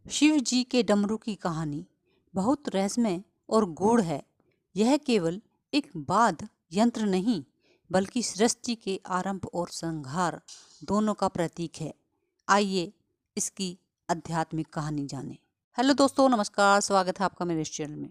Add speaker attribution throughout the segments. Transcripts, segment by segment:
Speaker 1: शिव जी के डमरू की कहानी बहुत रहस्यमय और गूढ़ है। यह केवल एक वाद्य यंत्र नहीं बल्कि सृष्टि के आरंभ और संहार दोनों का प्रतीक है। आइए इसकी आध्यात्मिक कहानी जानें। हेलो दोस्तों, नमस्कार, स्वागत है आपका मेरे चैनल में।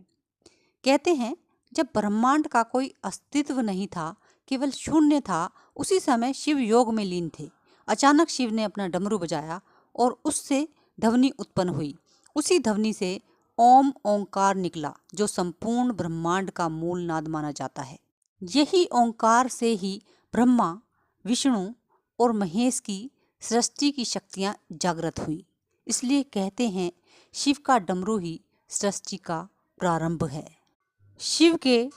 Speaker 1: कहते हैं जब ब्रह्मांड का कोई अस्तित्व नहीं था, केवल शून्य था, उसी समय शिव योग में लीन थे। अचानक शिव ने अपना डमरू बजाया और उससे ध्वनि उत्पन्न हुई। उसी ध्वनि से ओम ओंकार निकला, जो संपूर्ण ब्रह्मांड का मूल नाद माना जाता है। यही ओंकार से ही ब्रह्मा, विष्णु और महेश की सृष्टि की शक्तियां जागृत हुई। इसलिए कहते हैं शिव का डमरू ही सृष्टि का प्रारंभ है। शिव के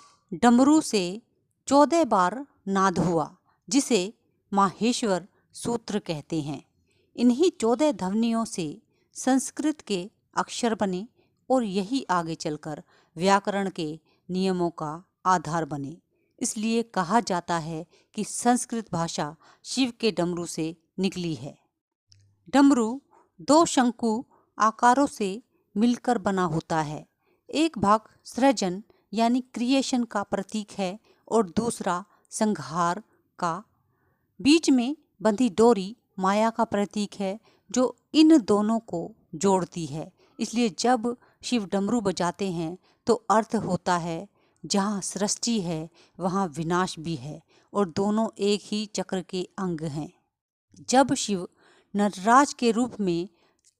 Speaker 1: डमरू से 14 बार नाद हुआ, जिसे माहेश्वर सूत्र कहते हैं। इन्हीं 14 ध्वनियों से संस्कृत के अक्षर बने और यही आगे चलकर व्याकरण के नियमों का आधार बने। इसलिए कहा जाता है कि संस्कृत भाषा शिव के डमरू से निकली है। डमरू 2 शंकु आकारों से मिलकर बना होता है। एक भाग सृजन यानी क्रिएशन का प्रतीक है और दूसरा संहार का। बीच में बंधी डोरी माया का प्रतीक है, जो इन दोनों को जोड़ती है। इसलिए जब शिव डमरू बजाते हैं तो अर्थ होता है जहाँ सृष्टि है वहाँ विनाश भी है, और दोनों एक ही चक्र के अंग हैं। जब शिव नटराज के रूप में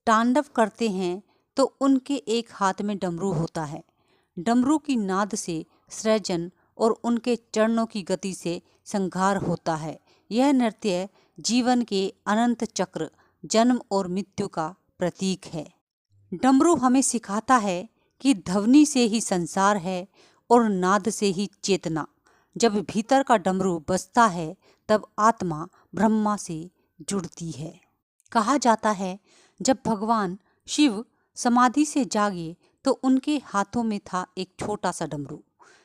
Speaker 1: तांडव करते हैं तो उनके एक हाथ में डमरू होता है। डमरू की नाद से सृजन और उनके चरणों की गति से संहार होता है। यह नृत्य जीवन के अनंत चक्र, जन्म और मृत्यु का प्रतीक है। डमरू हमें सिखाता है कि ध्वनि से ही संसार है और नाद से ही चेतना। जब भीतर का डमरू बजता है तब आत्मा ब्रह्मा से जुड़ती है। कहा जाता है जब भगवान शिव समाधि से जागे तो उनके हाथों में था एक छोटा सा डमरू।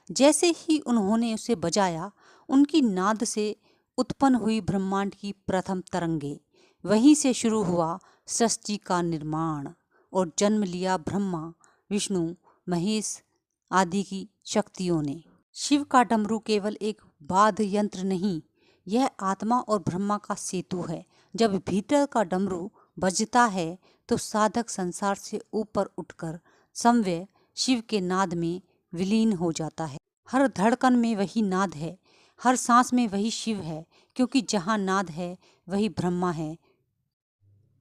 Speaker 1: जैसे ही उन्होंने उसे बजाया, उनकी नाद से उत्पन्न हुई ब्रह्मांड की प्रथम तरंगे। वहीं से शुरू हुआ सृष्टि का निर्माण और जन्म लिया ब्रह्मा, विष्णु, महेश आदि की शक्तियों ने। शिव का डमरू केवल एक वाद्य यंत्र नहीं, यह आत्मा और ब्रह्मा का सेतु है। जब भीतर का डमरू बजता है तो साधक संसार से ऊपर उठकर समव्य शिव के नाद में विलीन हो जाता है। हर धड़कन में वही नाद है, हर सांस में वही शिव है, क्योंकि जहाँ नाद है वही ब्रह्मा है।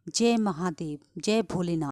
Speaker 1: जय महादेव, जय भोलेनाथ।